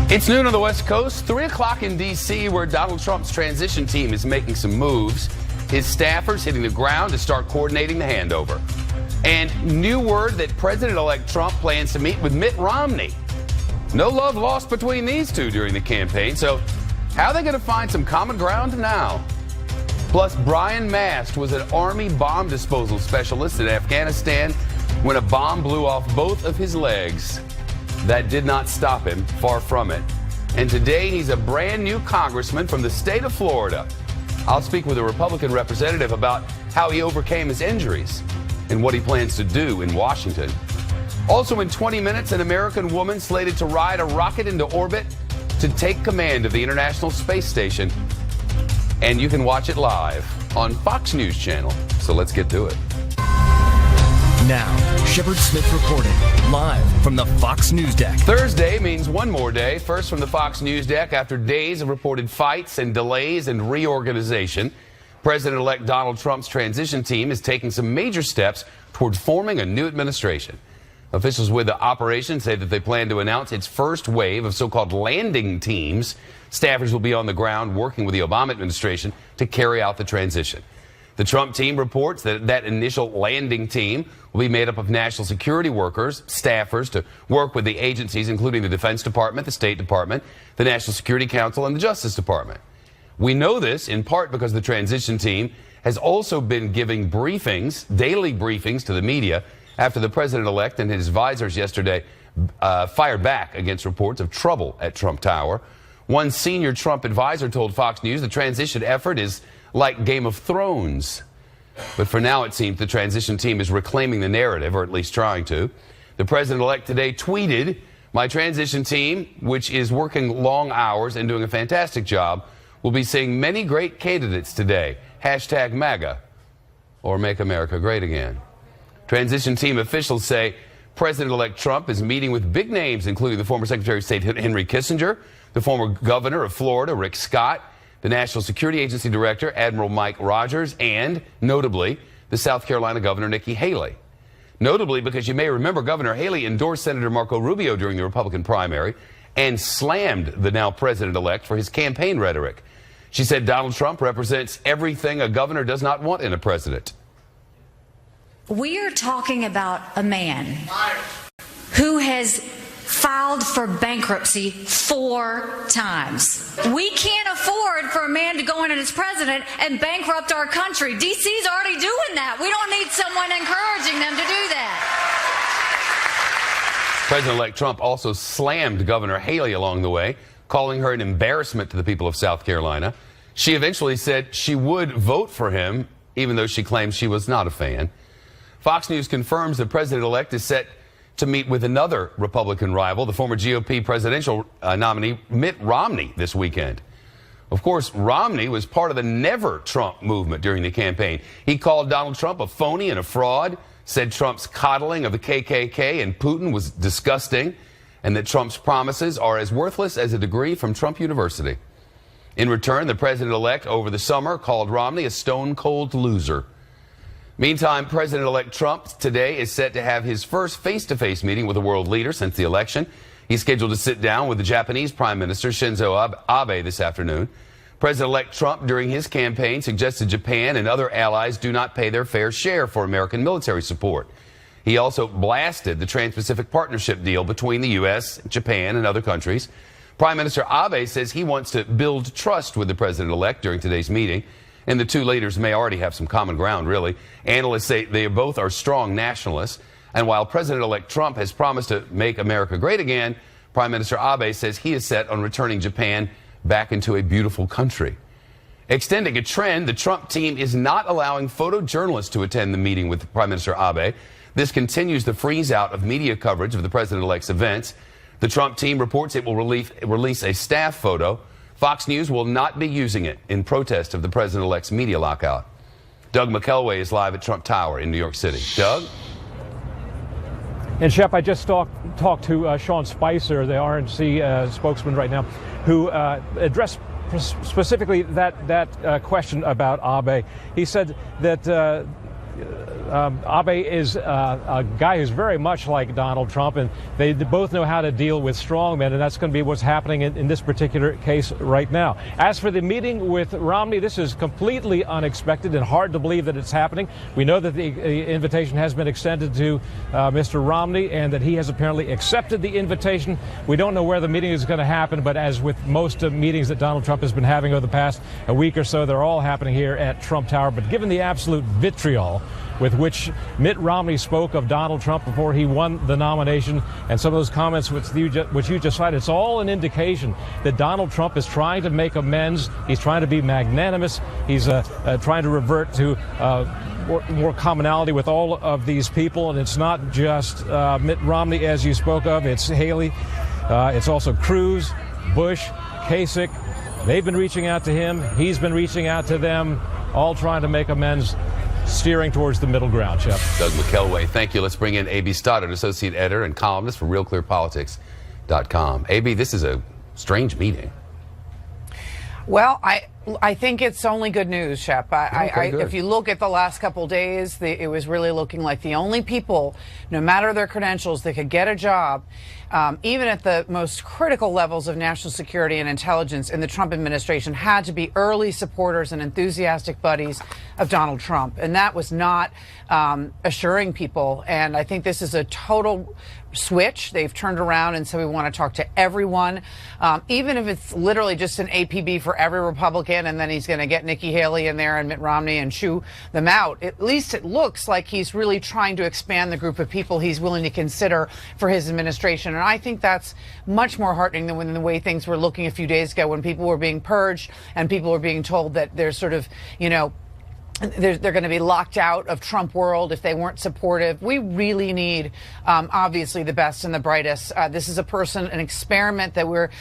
It's noon on the West Coast, 3 o'clock in D.C., where Donald Trump's transition team is making some moves. His staffers hitting the ground to start coordinating the handover. And new word that President-elect Trump plans to meet with Mitt Romney. No love lost between these two during the campaign, so how are they going to find some common ground now? Plus, Brian Mast was an Army bomb disposal specialist in Afghanistan when a bomb blew off both of his legs. That did not stop him, far from it. And today, he's a brand new congressman from the state of Florida. I'll speak with a Republican representative about how he overcame his injuries and what he plans to do in Washington. Also in 20 minutes, an American woman slated to ride a rocket into orbit to take command of the International Space Station. And you can watch it live on Fox News Channel. So let's get to it. Now, Shepard Smith reporting live from the Fox News Deck. Thursday means one more day. First from the Fox News Deck, after days of reported fights and delays and reorganization, President-elect Donald Trump's transition team is taking some major steps toward forming a new administration. Officials with the operation say that they plan to announce its first wave of so-called landing teams. Staffers will be on the ground working with the Obama administration to carry out the transition. The Trump team reports that that initial landing team will be made up of national security workers, staffers to work with the agencies, including the Defense Department, the State Department, the National Security Council, and the Justice Department. We know this in part because the transition team has also been giving briefings, daily briefings to the media after the president-elect and his advisors yesterday fired back against reports of trouble at Trump Tower. One senior Trump advisor told Fox News the transition effort is like Game of Thrones. But for now, it seems the transition team is reclaiming the narrative, or at least trying to. The president-elect today tweeted, "My transition team, which is working long hours and doing a fantastic job, will be seeing many great candidates today. Hashtag MAGA, or Make America Great Again." Transition team officials say President-elect Trump is meeting with big names, including the former Secretary of State Henry Kissinger, the former governor of Florida, Rick Scott, the National Security Agency Director, Admiral Mike Rogers, and, notably, the South Carolina Governor Nikki Haley. Notably, because you may remember Governor Haley endorsed Senator Marco Rubio during the Republican primary and slammed the now president-elect for his campaign rhetoric. She said Donald Trump represents everything a governor does not want in a president. We are talking about a man who has filed for bankruptcy 4 times. We can't afford for a man to go in as president and bankrupt our country. DC's already doing that. We don't need someone encouraging them to do that. President-elect Trump also slammed Governor Haley along the way, calling her an embarrassment to the people of South Carolina. She eventually said she would vote for him, even though she claims she was not a fan. Fox News confirms the president-elect is set to meet with another Republican rival, the former GOP presidential nominee Mitt Romney, this weekend. Of course, Romney was part of the Never Trump movement during the campaign. He called Donald Trump a phony and a fraud, said Trump's coddling of the KKK and Putin was disgusting, and that Trump's promises are as worthless as a degree from Trump University. In return, the president-elect over the summer called Romney a stone-cold loser. Meantime, President-elect Trump today is set to have his first face-to-face meeting with a world leader since the election. He's scheduled to sit down with the Japanese Prime Minister Shinzo Abe this afternoon. President-elect Trump, during his campaign, suggested Japan and other allies do not pay their fair share for American military support. He also blasted the Trans-Pacific Partnership deal between the U.S., Japan, and other countries. Prime Minister Abe says he wants to build trust with the president-elect during today's meeting. And the two leaders may already have some common ground, really. Analysts say they both are strong nationalists. And while President-elect Trump has promised to make America great again, Prime Minister Abe says he is set on returning Japan back into a beautiful country. Extending a trend, the Trump team is not allowing photojournalists to attend the meeting with Prime Minister Abe. This continues the freeze-out of media coverage of the president-elect's events. The Trump team reports it will release a staff photo. Fox News will not be using it in protest of the president-elect's media lockout. Doug McElway is live at Trump Tower in New York City. Doug? And, Shep, I just talked to Sean Spicer, the RNC spokesman right now, who addressed specifically that question about Abe. He said that Abe is a guy who's very much like Donald Trump, and they both know how to deal with strongmen, and that's going to be what's happening in this particular case right now. As for the meeting with Romney, this is completely unexpected and hard to believe that it's happening. We know that the invitation has been extended to Mr. Romney and that he has apparently accepted the invitation. We don't know where the meeting is going to happen, but as with most meetings that Donald Trump has been having over the past week or so, they're all happening here at Trump Tower. But given the absolute vitriol with which Mitt Romney spoke of Donald Trump before he won the nomination, and some of those comments which you just cited, it's all an indication that Donald Trump is trying to make amends. He's trying to be magnanimous. He's trying to revert to more commonality with all of these people. And it's not just Mitt Romney, as you spoke of. It's Haley. It's also Cruz, Bush, Kasich. They've been reaching out to him. He's been reaching out to them, all trying to make amends, steering towards the middle ground, Shep. Doug McKelway, thank you. Let's bring in A.B. Stoddard, associate editor and columnist for RealClearPolitics.com. A.B., this is a strange meeting. Well, I think it's only good news, Shep. If you look at the last couple of days, it was really looking like the only people, no matter their credentials, that could get a job, even at the most critical levels of national security and intelligence in the Trump administration, had to be early supporters and enthusiastic buddies of Donald Trump. And that was not assuring people. And I think this is a total switch. They've turned around and said we want to talk to everyone, even if it's literally just an APB for every Republican, and then he's going to get Nikki Haley in there and Mitt Romney and shoo them out. At least it looks like he's really trying to expand the group of people he's willing to consider for his administration. And I think that's much more heartening than the way things were looking a few days ago, when people were being purged and people were being told that there's sort of, they're going to be locked out of Trump world if they weren't supportive. We really need, obviously, the best and the brightest. This is an experiment that we're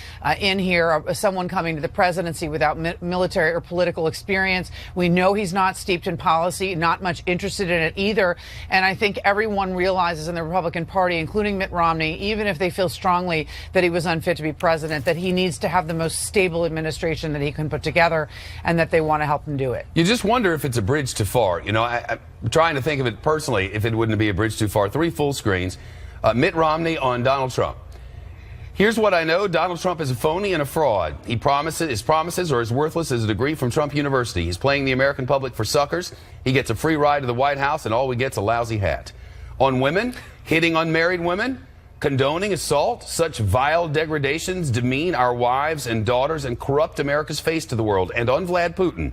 in here, someone coming to the presidency without military or political experience. We know he's not steeped in policy, not much interested in it either. And I think everyone realizes in the Republican Party, including Mitt Romney, even if they feel strongly that he was unfit to be president, that he needs to have the most stable administration that he can put together, and that they want to help him do it. You just wonder if it's a bridge too far. I'm trying to think of it personally, if it wouldn't be a bridge too far. 3 full screens. Mitt Romney on Donald Trump. Here's what I know. Donald Trump is a phony and a fraud. His promises are as worthless as a degree from Trump University. He's playing the American public for suckers. He gets a free ride to the White House, and all we get's a lousy hat. On women, hitting unmarried women, condoning assault. Such vile degradations demean our wives and daughters and corrupt America's face to the world. And on Vlad Putin,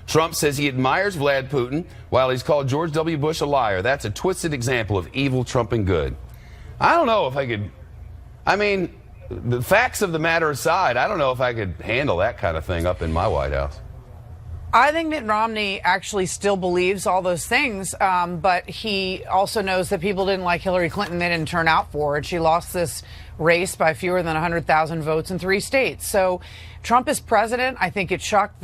Trump says he admires Vlad Putin while he's called George W. Bush a liar. That's a twisted example of evil trumping good. I don't know if I could, the facts of the matter aside, I don't know if I could handle that kind of thing up in my White House. I think Mitt Romney actually still believes all those things, but he also knows that people didn't like Hillary Clinton. They didn't turn out for her. She lost this race by fewer than 100,000 votes in 3 states. So Trump is president. I think it shocked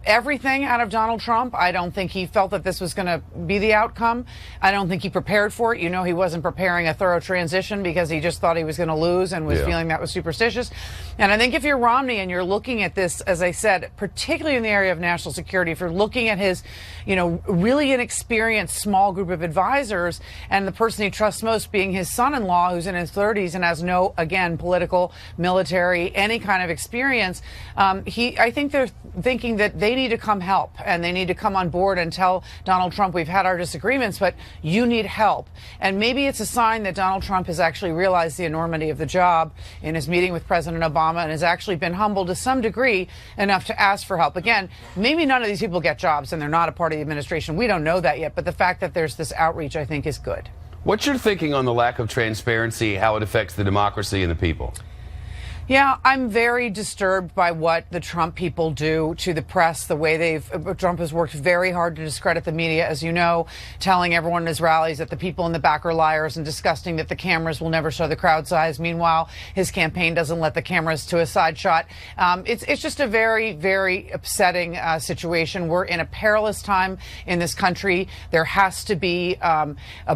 everything out of Donald Trump. I don't think he felt that this was going to be the outcome. I don't think he prepared for it. He wasn't preparing a thorough transition because he just thought he was going to lose and was feeling that was superstitious. And I think if you're Romney and you're looking at this, as I said, particularly in the area of national security, if you're looking at his, really inexperienced small group of advisors, and the person he trusts most being his son-in-law, who's in his 30s and has no, again, political, military, any kind of experience, I think they're thinking that they need to come help, and they need to come on board and tell Donald Trump, we've had our disagreements, but you need help. And maybe it's a sign that Donald Trump has actually realized the enormity of the job in his meeting with President Obama, and has actually been humbled to some degree enough to ask for help. Again, maybe none of these people get jobs and they're not a part of the administration. We don't know that yet, but the fact that there's this outreach, I think, is good. What's your thinking on the lack of transparency, how it affects the democracy and the people? Yeah, I'm very disturbed by what the Trump people do to the press, the way Trump has worked very hard to discredit the media, as you know, telling everyone in his rallies that the people in the back are liars and disgusting, that the cameras will never show the crowd size. Meanwhile, his campaign doesn't let the cameras to a side shot. It's just a very, very upsetting situation. We're in a perilous time in this country. There has to be a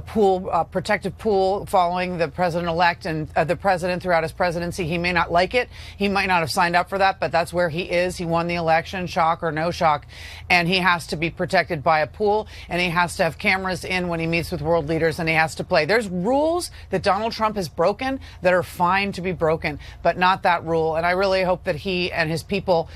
protective pool following the president-elect and the president throughout his presidency. He may not like like it. He might not have signed up for that, but that's where he is. He won the election, shock or no shock, and he has to be protected by a pool, and he has to have cameras in when he meets with world leaders, and he has to play. There's rules that Donald Trump has broken that are fine to be broken, but not that rule. And I really hope that he and his people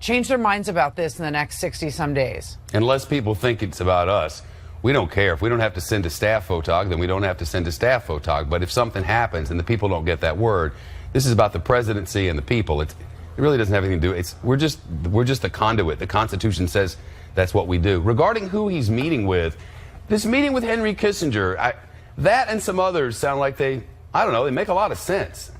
change their minds about this in the next 60-some days. Unless people think it's about us, we don't care. If we don't have to send a staff photog, then we don't have to send a staff photog. But if something happens and the people don't get that word, this is about the presidency and the people. It really doesn't have anything to do. We're just a conduit. The Constitution says that's what we do. Regarding who he's meeting with, this meeting with Henry Kissinger, that and some others sound like they make a lot of sense.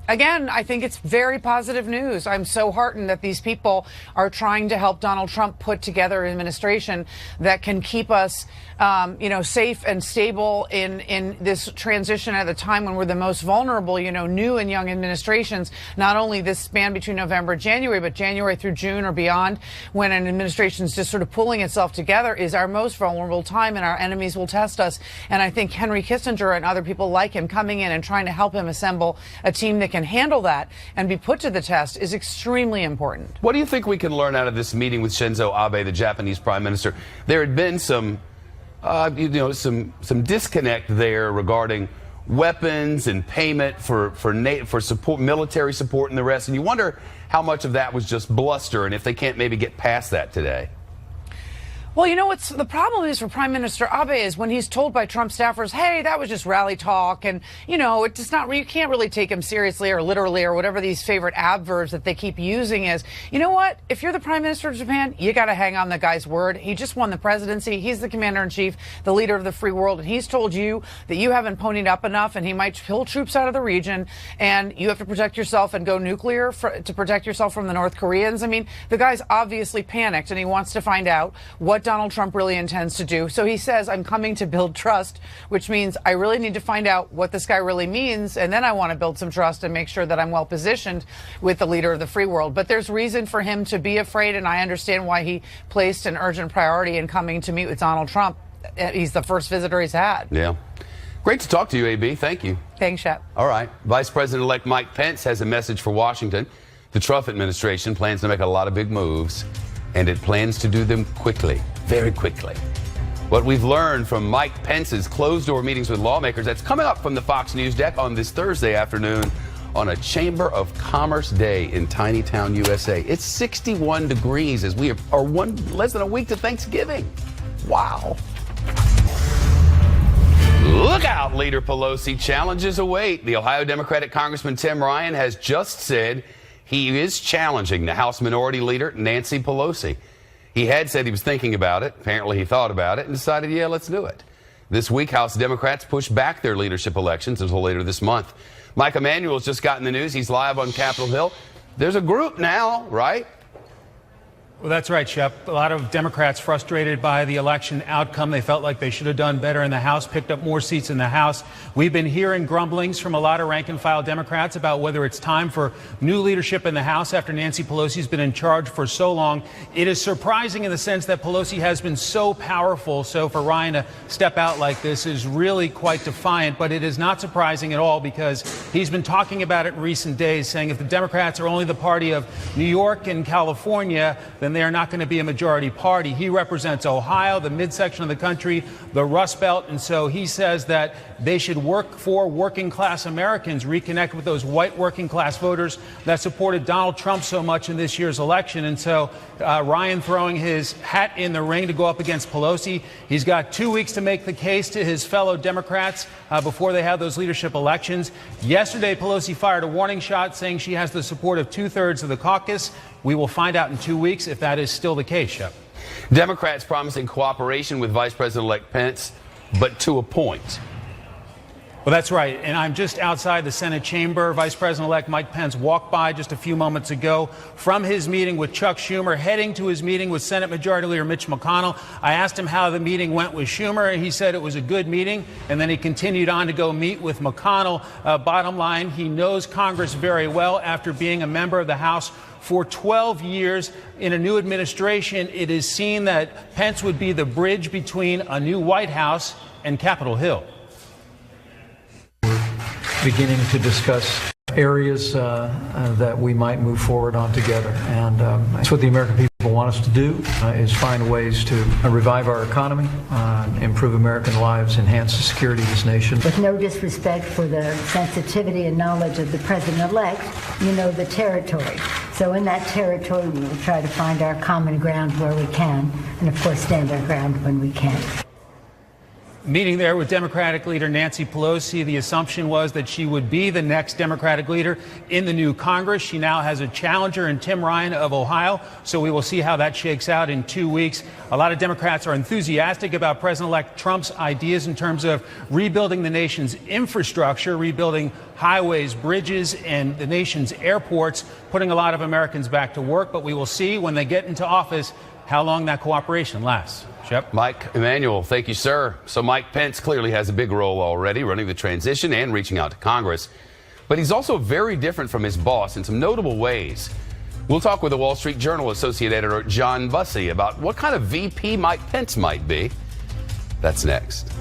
Again, I think it's very positive news. I'm so heartened that these people are trying to help Donald Trump put together an administration that can keep us, safe and stable in this transition at a time when we're the most vulnerable, new and young administrations, not only this span between November and January, but January through June or beyond, when an administration is just sort of pulling itself together, is our most vulnerable time, and our enemies will test us. And I think Henry Kissinger and other people like him coming in and trying to help him assemble a team that can handle that and be put to the test is extremely important. What do you think we can learn out of this meeting with Shinzo Abe, the Japanese prime minister? There had been some disconnect there regarding weapons and payment for support, military support, and the rest. And you wonder how much of that was just bluster, and if they can't maybe get past that today. Well, what's the problem is for Prime Minister Abe is when he's told by Trump staffers, hey, that was just rally talk, and, it's not, you can't really take him seriously or literally or whatever these favorite adverbs that they keep using is, you know what? If you're the Prime Minister of Japan, you got to hang on the guy's word. He just won the presidency. He's the commander-in-chief, the leader of the free world, and he's told you that you haven't ponied up enough and he might pull troops out of the region and you have to protect yourself and go nuclear to protect yourself from the North Koreans. I mean, the guy's obviously panicked and he wants to find out what Donald Trump really intends to do. So he says, I'm coming to build trust, which means I really need to find out what this guy really means. And then I want to build some trust and make sure that I'm well positioned with the leader of the free world. But there's reason for him to be afraid. And I understand why he placed an urgent priority in coming to meet with Donald Trump. He's the first visitor he's had. Yeah. Great to talk to you, AB. Thank you. Thanks, Shep. All right. Vice President-elect Mike Pence has a message for Washington. The Trump administration plans to make a lot of big moves, and it plans to do them quickly, very quickly. What we've learned from Mike Pence's closed-door meetings with lawmakers, that's coming up from the Fox News deck on this Thursday afternoon on a Chamber of Commerce day in Tiny Town, USA. It's 61 degrees as we are less than a week to Thanksgiving. Wow. Look out, Leader Pelosi. Challenges await. The Ohio Democratic Congressman Tim Ryan has just said he is challenging the House Minority Leader, Nancy Pelosi. He had said he was thinking about it. Apparently he thought about it and decided, yeah, let's do it. This week, House Democrats pushed back their leadership elections until later this month. Mike Emanuel's just gotten the news. He's live on Capitol Hill. There's a group now, right? Well, that's right, Shep. A lot of Democrats frustrated by the election outcome. They felt like they should have done better in the House, picked up more seats in the House. We've been hearing grumblings from a lot of rank-and-file Democrats about whether it's time for new leadership in the House after Nancy Pelosi's been in charge for so long. It is surprising in the sense that Pelosi has been so powerful. So for Ryan to step out like this is really quite defiant. But it is not surprising at all because he's been talking about it in recent days, saying if the Democrats are only the party of New York and California, then they are not going to be a majority party. He represents Ohio, the midsection of the country, the Rust Belt, and so he says that they should work for working class Americans, reconnect with those white working class voters that supported Donald Trump so much in this year's election. And so Ryan throwing his hat in the ring to go up against Pelosi. He's got 2 weeks to make the case to his fellow Democrats before they have those leadership elections. Yesterday, Pelosi fired a warning shot saying she has the support of 2/3 of the caucus. We will find out in 2 weeks if that is still the case, Shep. Democrats promising cooperation with Vice President-elect Pence, but to a point. Well, that's right. And I'm just outside the Senate chamber. Vice President-elect Mike Pence walked by just a few moments ago from his meeting with Chuck Schumer, heading to his meeting with Senate Majority Leader Mitch McConnell. I asked him how the meeting went with Schumer, and he said it was a good meeting. And then he continued on to go meet with McConnell. Bottom line, he knows Congress very well after being a member of the House for 12 years. In a new administration, it is seen that Pence would be the bridge between a new White House and Capitol Hill. Beginning to discuss areas that we might move forward on together. And that's what the American people want us to do, is find ways to revive our economy, improve American lives, enhance the security of this nation. With no disrespect for the sensitivity and knowledge of the president-elect, you know the territory. So in that territory, we will try to find our common ground where we can, and of course stand our ground when we can't. Meeting there with Democratic leader Nancy Pelosi, the assumption was that she would be the next Democratic leader in the new Congress. She now has a challenger in Tim Ryan of Ohio, so we will see how that shakes out in 2 weeks. A lot of Democrats are enthusiastic about President-elect Trump's ideas in terms of rebuilding the nation's infrastructure, rebuilding highways, bridges, and the nation's airports, putting a lot of Americans back to work. But we will see when they get into office how long that cooperation lasts. Shep. Mike Emanuel, thank you, sir. So Mike Pence clearly has a big role already, running the transition and reaching out to Congress. But he's also very different from his boss in some notable ways. We'll talk with the Wall Street Journal Associate Editor John Bussey about what kind of VP Mike Pence might be. That's next.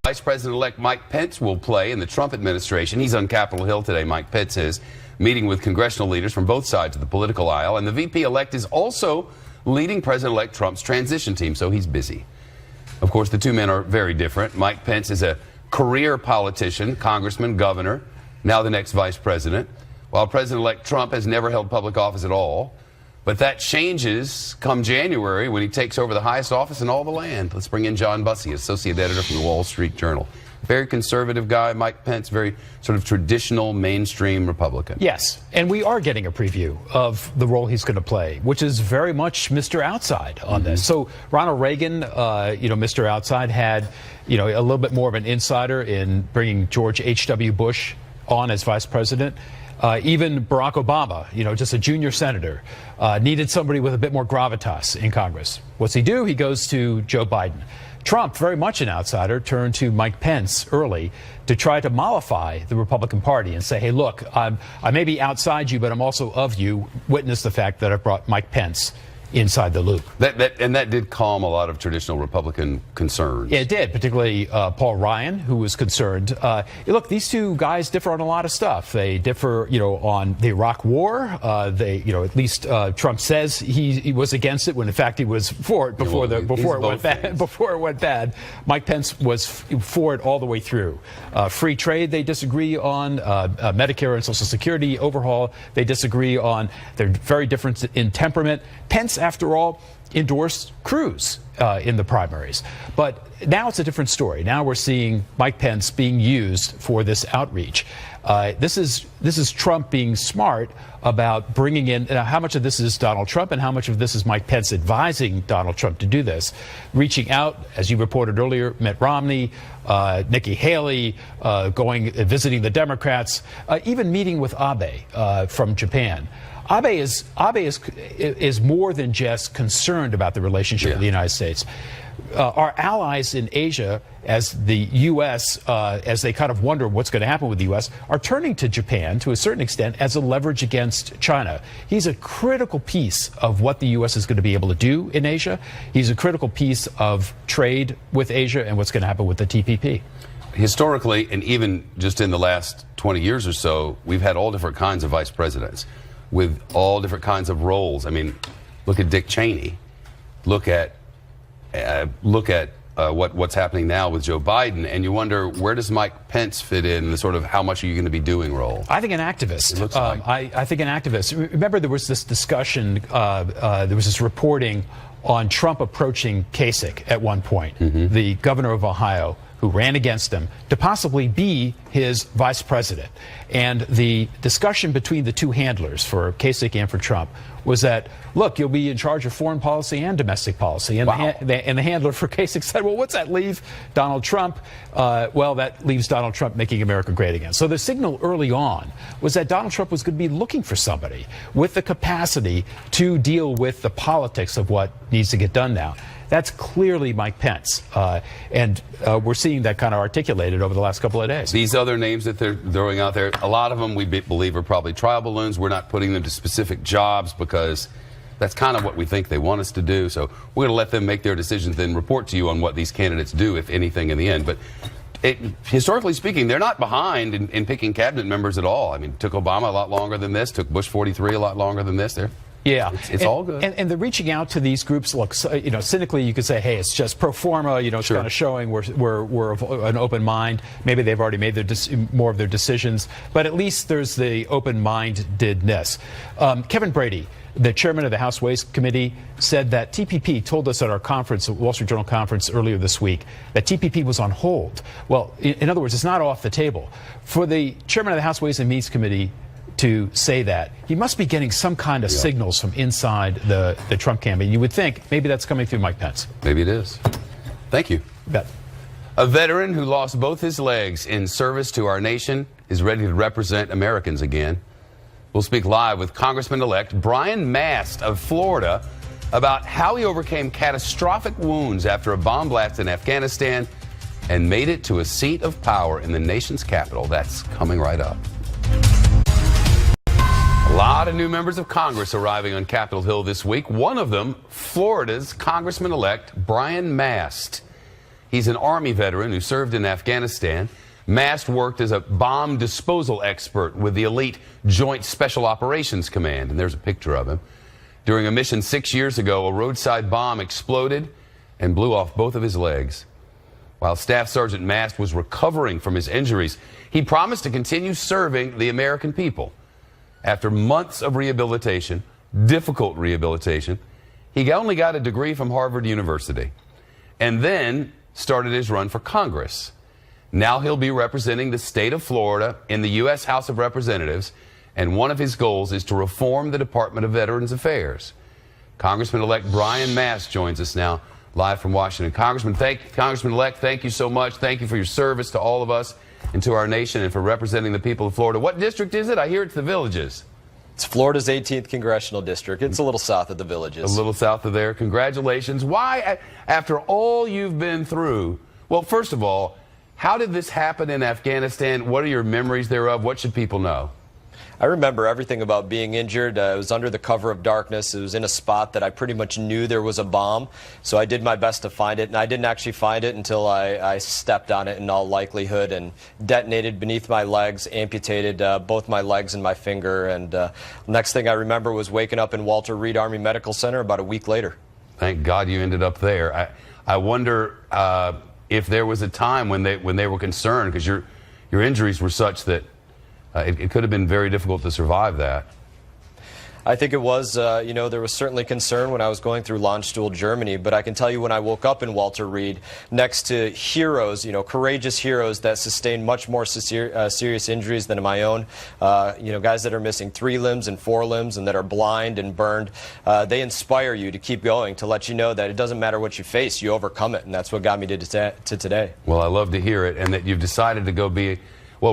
Vice President-elect Mike Pence will play in the Trump administration. He's on Capitol Hill today, Mike Pence is, meeting with congressional leaders from both sides of the political aisle. And the VP-elect is also leading President-elect Trump's transition team, so he's busy. Of course, the two men are very different. Mike Pence is a career politician, congressman, governor, now the next vice president, while President-elect Trump has never held public office at all. But that changes come January when he takes over the highest office in all the land. Let's bring in John Bussey, associate editor from the Wall Street Journal. Very conservative guy, Mike Pence, very sort of traditional mainstream Republican. Yes, and we are getting a preview of the role he's going to play, which is very much Mr. Outside on this. So Ronald Reagan, Mr. Outside, had, a little bit more of an insider in bringing George H.W. Bush on as vice president. Even Barack Obama, just a junior senator, needed somebody with a bit more gravitas in Congress. What's he do? He goes to Joe Biden. Trump, very much an outsider, turned to Mike Pence early to try to mollify the Republican Party and say, hey, look, I may be outside you, but I'm also of you. Witness the fact that I brought Mike Pence inside the loop. That did calm a lot of traditional Republican concerns. Yeah, it did, particularly Paul Ryan, who was concerned. Look, these two guys differ on a lot of stuff. They differ, on the Iraq War. At least Trump says he was against it when, in fact, he was for it before it went bad. Before it went bad, Mike Pence was for it all the way through. Free trade, they disagree on. Medicare and Social Security overhaul, they disagree on. They're very different in temperament. Pence, after all, endorsed Cruz in the primaries. But now it's a different story. Now we're seeing Mike Pence being used for this outreach. This is Trump being smart about bringing in how much of this is Donald Trump and how much of this is Mike Pence advising Donald Trump to do this, reaching out, as you reported earlier, Mitt Romney, Nikki Haley, going visiting the Democrats, even meeting with Abe from Japan. Abe is more than just concerned about the relationship with the United States. Our allies in Asia, as the U.S., as they kind of wonder what's going to happen with the U.S., are turning to Japan, to a certain extent, as a leverage against China. He's a critical piece of what the U.S. is going to be able to do in Asia. He's a critical piece of trade with Asia and what's going to happen with the TPP. Historically, and even just in the last 20 years or so, we've had all different kinds of vice presidents with all different kinds of roles. I mean, look at Dick Cheney. Look at what's happening now with Joe Biden, and you wonder, where does Mike Pence fit in the sort of how much are you going to be doing role? I think an activist. It looks like. I think an activist. Remember, there was this discussion, there was this reporting on Trump approaching Kasich at one point, the governor of Ohio, who ran against him, to possibly be his vice president. And the discussion between the two handlers, for Kasich and for Trump, was that, look, you'll be in charge of foreign policy and domestic policy. And, the handler for Kasich said, well, what's that leave Donald Trump? Well, that leaves Donald Trump making America great again. So the signal early on was that Donald Trump was going to be looking for somebody with the capacity to deal with the politics of what needs to get done now. That's clearly Mike Pence. And we're seeing that kind of articulated over the last couple of days. These other names that they're throwing out there, a lot of them we believe are probably trial balloons. We're not putting them to specific jobs because that's kind of what we think they want us to do. So we're going to let them make their decisions, then report to you on what these candidates do, if anything, in the end. But historically speaking, they're not behind in picking cabinet members at all. I mean, it took Obama a lot longer than this, took Bush 43 a lot longer than this. It's all good. And the reaching out to these groups, look, cynically you could say, hey, it's just pro forma, it's kind of showing we're of an open mind. Maybe they've already made more of their decisions, but at least there's the open-mindedness. Kevin Brady, the chairman of the House Ways Committee, said that TPP told us at our conference, Wall Street Journal conference earlier this week, that TPP was on hold. Well, in other words, it's not off the table. For the chairman of the House Ways and Means Committee to say that, he must be getting some kind of signals from inside the Trump campaign. You would think maybe that's coming through Mike Pence. Maybe it is. Thank you. Bet. A veteran who lost both his legs in service to our nation is ready to represent Americans again. We'll speak live with Congressman-elect Brian Mast of Florida about how he overcame catastrophic wounds after a bomb blast in Afghanistan and made it to a seat of power in the nation's capital. That's coming right up. A lot of new members of Congress arriving on Capitol Hill this week. One of them, Florida's Congressman-elect Brian Mast. He's an Army veteran who served in Afghanistan. Mast worked as a bomb disposal expert with the elite Joint Special Operations Command, and there's a picture of him. During a mission 6 years ago, a roadside bomb exploded and blew off both of his legs. While Staff Sergeant Mast was recovering from his injuries, he promised to continue serving the American people. After months of rehabilitation, difficult rehabilitation, he only got a degree from Harvard University and then started his run for Congress. Now he'll be representing the state of Florida in the U.S. House of Representatives, and one of his goals is to reform the Department of Veterans Affairs. Congressman-elect Brian Mast joins us now live from Washington. Congressman-elect, thank you so much. Thank you for your service to all of us and to our nation and for representing the people of Florida. What district is it? I hear it's the Villages. It's Florida's 18th congressional district. It's a little south of the Villages. A little south of there. Congratulations. Why, after all you've been through, well, first of all, how did this happen in Afghanistan? What are your memories thereof? What should people know? I remember everything about being injured. It was under the cover of darkness. It was in a spot that I pretty much knew there was a bomb. So I did my best to find it. And I didn't actually find it until I stepped on it in all likelihood and detonated beneath my legs, amputated both my legs and my finger. And next thing I remember was waking up in Walter Reed Army Medical Center about a week later. Thank God you ended up there. I wonder if there was a time when they were concerned, because your injuries were such that it could have been very difficult to survive that. I think it was, there was certainly concern when I was going through Landstuhl, Germany, but I can tell you when I woke up in Walter Reed next to heroes, courageous heroes that sustained much more serious injuries than my own, guys that are missing 3 limbs and 4 limbs and that are blind and burned, they inspire you to keep going, to let you know that it doesn't matter what you face, you overcome it, and that's what got me to today. Well, I love to hear it, and that you've decided to go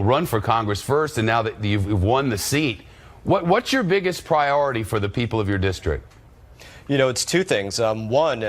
run for Congress first, and now that you've won the seat. What's your biggest priority for the people of your district? It's 2 things. One,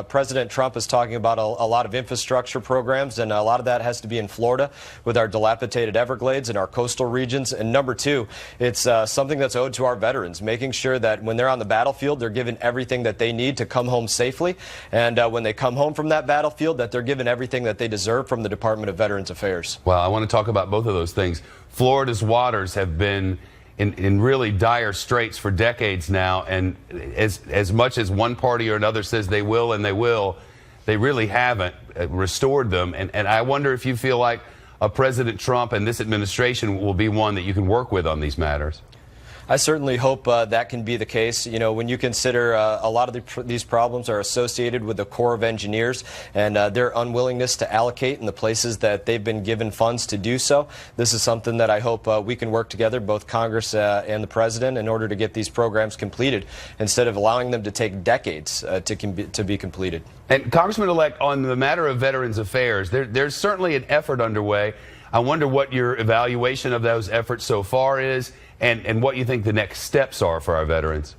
President Trump is talking about a lot of infrastructure programs, and a lot of that has to be in Florida with our dilapidated Everglades and our coastal regions. And number 2, it's something that's owed to our veterans, making sure that when they're on the battlefield, they're given everything that they need to come home safely. And when they come home from that battlefield, that they're given everything that they deserve from the Department of Veterans Affairs. Well, I want to talk about both of those things. Florida's waters have been in really dire straits for decades now, and as much as one party or another says they will and they really haven't restored them. And I wonder if you feel like President Trump and this administration will be one that you can work with on these matters. I certainly hope that can be the case. When you consider a lot of these problems are associated with the Corps of Engineers and their unwillingness to allocate in the places that they've been given funds to do so. This is something that I hope we can work together, both Congress and the President, in order to get these programs completed instead of allowing them to take decades to be completed. And Congressman-elect, on the matter of Veterans Affairs, there's certainly an effort underway. I wonder what your evaluation of those efforts so far is, and what you think the next steps are for our veterans.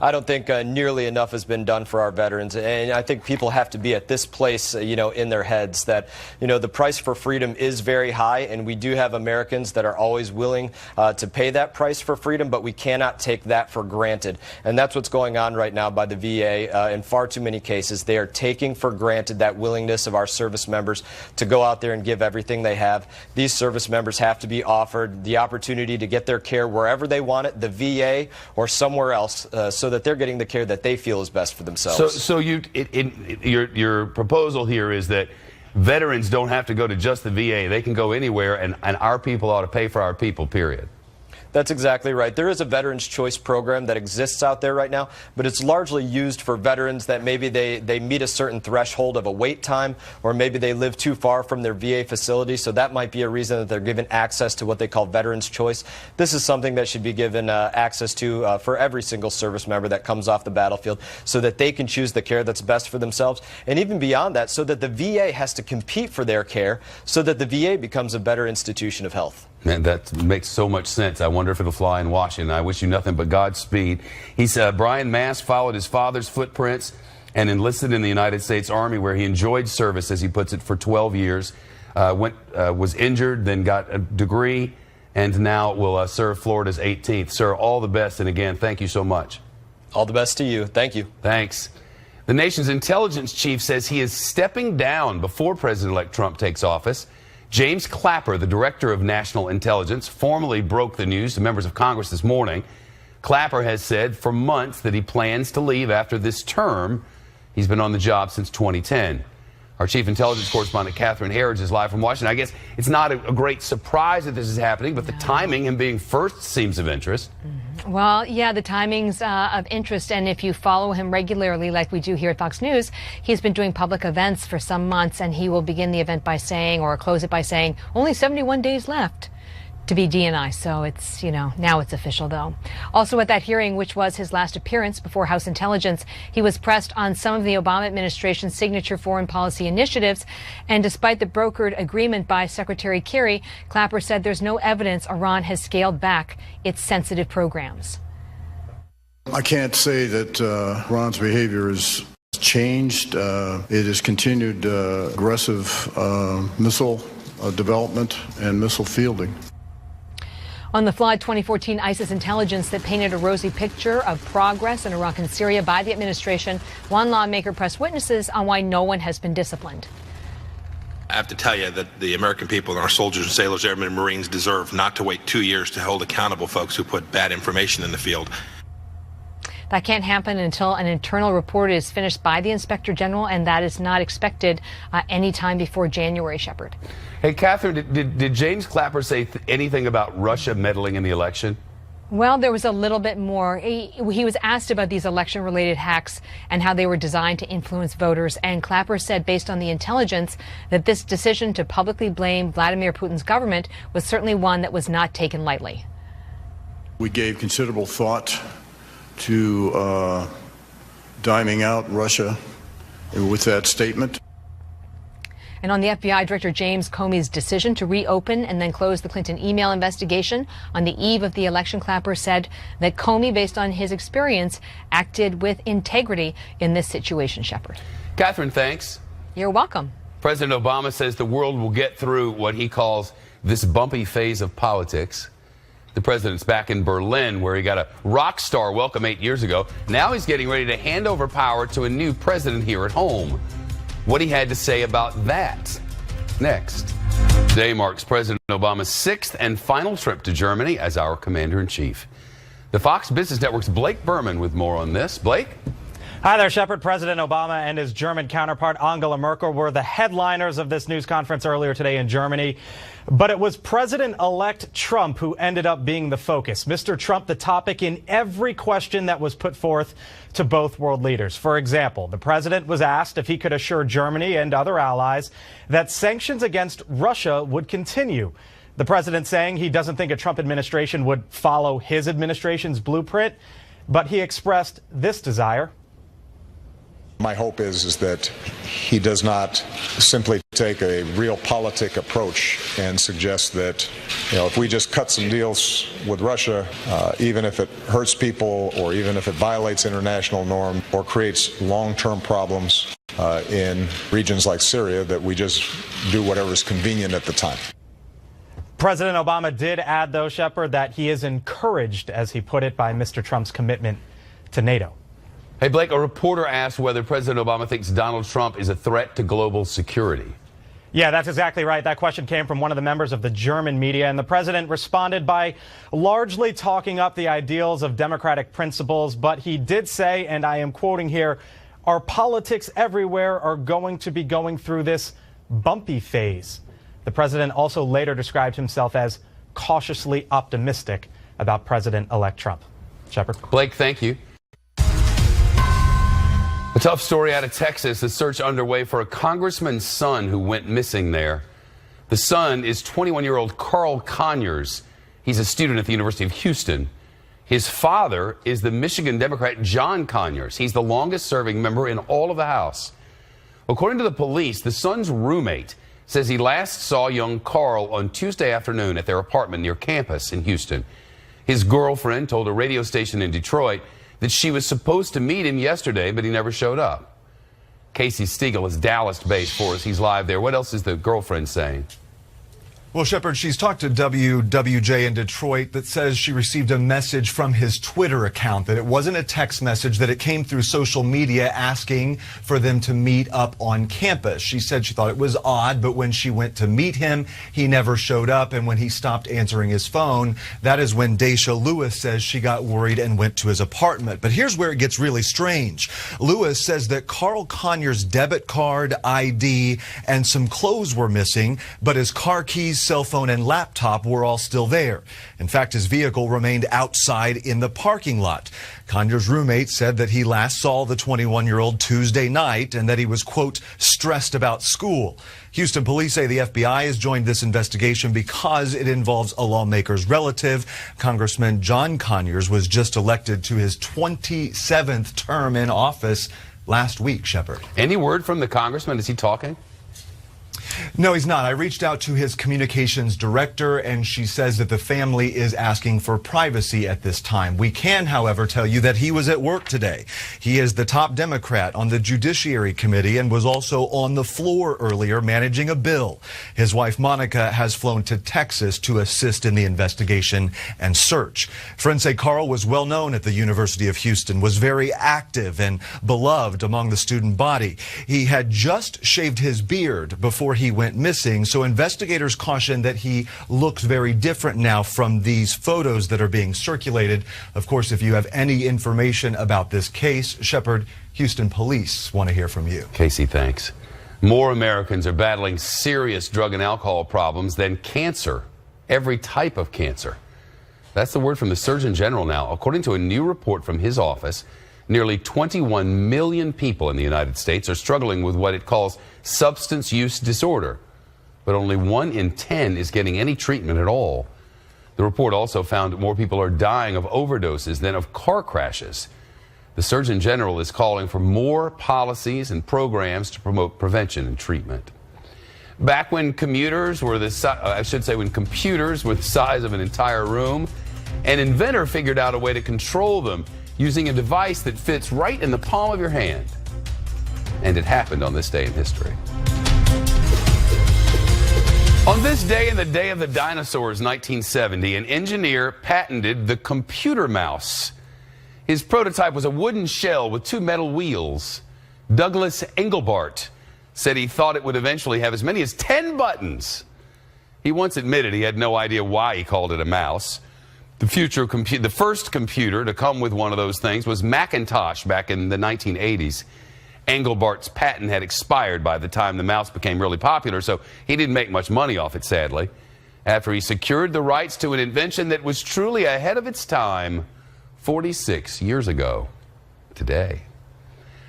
I don't think nearly enough has been done for our veterans, and I think people have to be at this place, in their heads that, the price for freedom is very high, and we do have Americans that are always willing to pay that price for freedom, but we cannot take that for granted. And that's what's going on right now by the VA in far too many cases. They are taking for granted that willingness of our service members to go out there and give everything they have. These service members have to be offered the opportunity to get their care wherever they want it, the VA or somewhere else, so that they're getting the care that they feel is best for themselves. So your proposal here is that veterans don't have to go to just the VA. They can go anywhere, and our people ought to pay for our people, period. That's exactly right. There is a Veterans Choice program that exists out there right now, but it's largely used for veterans that maybe they meet a certain threshold of a wait time, or maybe they live too far from their VA facility, so that might be a reason that they're given access to what they call Veterans Choice. This is something that should be given access to for every single service member that comes off the battlefield, so that they can choose the care that's best for themselves, and even beyond that, so that the VA has to compete for their care, so that the VA becomes a better institution of health. Man, that makes so much sense. I wonder if it'll fly in Washington. I wish you nothing but Godspeed. He said Brian Mast followed his father's footprints and enlisted in the United States Army, where he enjoyed service, as he puts it, for 12 years. Was injured, then got a degree, and now will serve Florida's 18th. Sir, all the best, and again, thank you so much. All the best to you. Thank you. Thanks. The nation's intelligence chief says he is stepping down before President-elect Trump takes office. James Clapper, the director of national intelligence, formally broke the news to members of Congress this morning. Clapper has said for months that he plans to leave after this term. He's been on the job since 2010. Our chief intelligence correspondent, Catherine Herridge, is live from Washington. I guess it's not a great surprise that this is happening, but the timing, him being first, seems of interest. Well, yeah, the timing's of interest, and if you follow him regularly, like we do here at Fox News, he's been doing public events for some months, and he will begin the event by saying, or close it by saying, only 71 days left to be DNI. So it's, now it's official, though. Also at that hearing, which was his last appearance before House Intelligence, he was pressed on some of the Obama administration's signature foreign policy initiatives. And despite the brokered agreement by Secretary Kerry, Clapper said there's no evidence Iran has scaled back its sensitive programs. I can't say that Iran's behavior has changed. It has continued aggressive missile development and missile fielding. On the flood, 2014 ISIS intelligence that painted a rosy picture of progress in Iraq and Syria by the administration. One lawmaker pressed witnesses on why no one has been disciplined. I have to tell you that the American people and our soldiers and sailors, airmen and Marines deserve not to wait 2 years to hold accountable folks who put bad information in the field. That can't happen until an internal report is finished by the Inspector General, and that is not expected any time before January, Shepard. Hey, Catherine, did James Clapper say anything about Russia meddling in the election? Well, there was a little bit more. He was asked about these election-related hacks and how they were designed to influence voters. And Clapper said, based on the intelligence, that this decision to publicly blame Vladimir Putin's government was certainly one that was not taken lightly. We gave considerable thought to diming out Russia with that statement. And on the FBI Director James Comey's decision to reopen and then close the Clinton email investigation on the eve of the election, Clapper said that Comey, based on his experience, acted with integrity in this situation, Shepard. Catherine, thanks. You're welcome. President Obama says the world will get through what he calls this bumpy phase of politics. The president's back in Berlin, where he got a rock star welcome 8 years ago. Now he's getting ready to hand over power to a new president here at home. What he had to say about that next. Today marks President Obama's 6th and final trip to Germany as our commander-in-chief. The Fox Business Network's Blake Berman with more on this. Blake? Hi there, Shepard. President Obama and his German counterpart Angela Merkel were the headliners of this news conference earlier today in Germany. But it was President-elect Trump who ended up being the focus. Mr. Trump, the topic in every question that was put forth to both world leaders. For example, the president was asked if he could assure Germany and other allies that sanctions against Russia would continue. The president saying he doesn't think a Trump administration would follow his administration's blueprint, but he expressed this desire. My hope is that he does not simply take a realpolitik approach and suggest that, if we just cut some deals with Russia, even if it hurts people or even if it violates international norm or creates long-term problems in regions like Syria, that we just do whatever is convenient at the time. President Obama did add, though, Shepard, that he is encouraged, as he put it, by Mr. Trump's commitment to NATO. Hey, Blake, a reporter asked whether President Obama thinks Donald Trump is a threat to global security. Yeah, that's exactly right. That question came from one of the members of the German media, and the president responded by largely talking up the ideals of democratic principles. But he did say, and I am quoting here, our politics everywhere are going to be going through this bumpy phase. The president also later described himself as cautiously optimistic about President-elect Trump. Shepard. Blake, thank you. A tough story out of Texas, a search underway for a congressman's son who went missing there. The son is 21-year-old Carl Conyers. He's a student at the University of Houston. His father is the Michigan Democrat John Conyers. He's the longest-serving member in all of the House. According to the police, the son's roommate says he last saw young Carl on Tuesday afternoon at their apartment near campus in Houston. His girlfriend told a radio station in Detroit that she was supposed to meet him yesterday, but he never showed up. Casey Stiegel is Dallas-based for us. He's live there. What else is the girlfriend saying? Well, Shepard, she's talked to WWJ in Detroit that says she received a message from his Twitter account, that it wasn't a text message, that it came through social media asking for them to meet up on campus. She said she thought it was odd, but when she went to meet him, he never showed up. And when he stopped answering his phone, that is when Daisha Lewis says she got worried and went to his apartment. But here's where it gets really strange. Lewis says that Carl Conyers' debit card, ID, and some clothes were missing, but his car keys, cell phone, and laptop were all still there. In fact, his vehicle remained outside in the parking lot. Conyers' roommate said that he last saw the 21-year-old Tuesday night and that he was, quote, stressed about school. Houston police say the FBI has joined this investigation because it involves a lawmaker's relative. Congressman John Conyers was just elected to his 27th term in office last week, Shepard. Any word from the congressman? Is he talking? No, he's not. I reached out to his communications director, and she says that the family is asking for privacy at this time. We can, however, tell you that he was at work today. He is the top Democrat on the Judiciary Committee and was also on the floor earlier managing a bill. His wife, Monica, has flown to Texas to assist in the investigation and search. Friends say Carl was well known at the University of Houston, was very active and beloved among the student body. He had just shaved his beard before he went missing, so investigators caution that he looks very different now from these photos that are being circulated. Of course, if you have any information about this case, Shepard, Houston police want to hear from you. Casey, thanks. More Americans are battling serious drug and alcohol problems than cancer, every type of cancer. That's the word from the Surgeon General now. According to a new report from his office, nearly 21 million people in the United States are struggling with what it calls substance use disorder, but only 1 in 10 is getting any treatment at all. The report also found more people are dying of overdoses than of car crashes. The Surgeon General is calling for more policies and programs to promote prevention and treatment. Back when computers were the size of an entire room, an inventor figured out a way to control them using a device that fits right in the palm of your hand. And it happened on this day in history. On this day, in the day of the dinosaurs, 1970, an engineer patented the computer mouse. His prototype was a wooden shell with 2 metal wheels. Douglas Engelbart said he thought it would eventually have as many as 10 buttons. He once admitted he had no idea why he called it a mouse. The first computer to come with one of those things was Macintosh back in the 1980s. Engelbart's patent had expired by the time the mouse became really popular, so he didn't make much money off it, sadly. After he secured the rights to an invention that was truly ahead of its time 46 years ago today.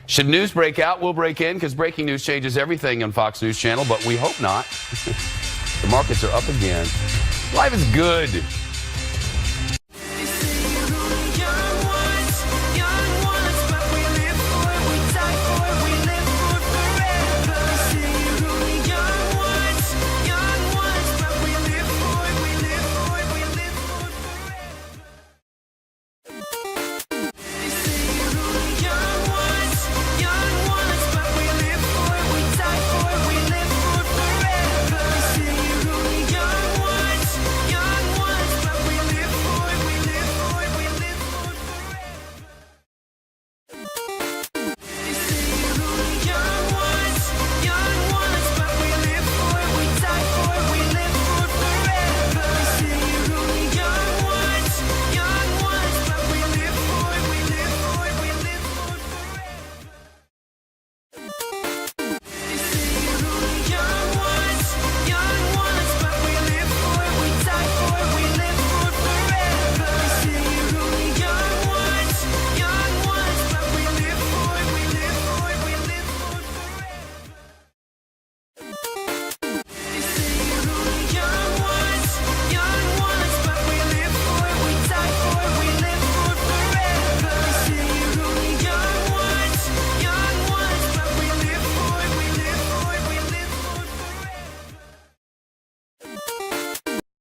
Should news break out, we'll break in, because breaking news changes everything on Fox News Channel, but we hope not. The markets are up again. Life is good.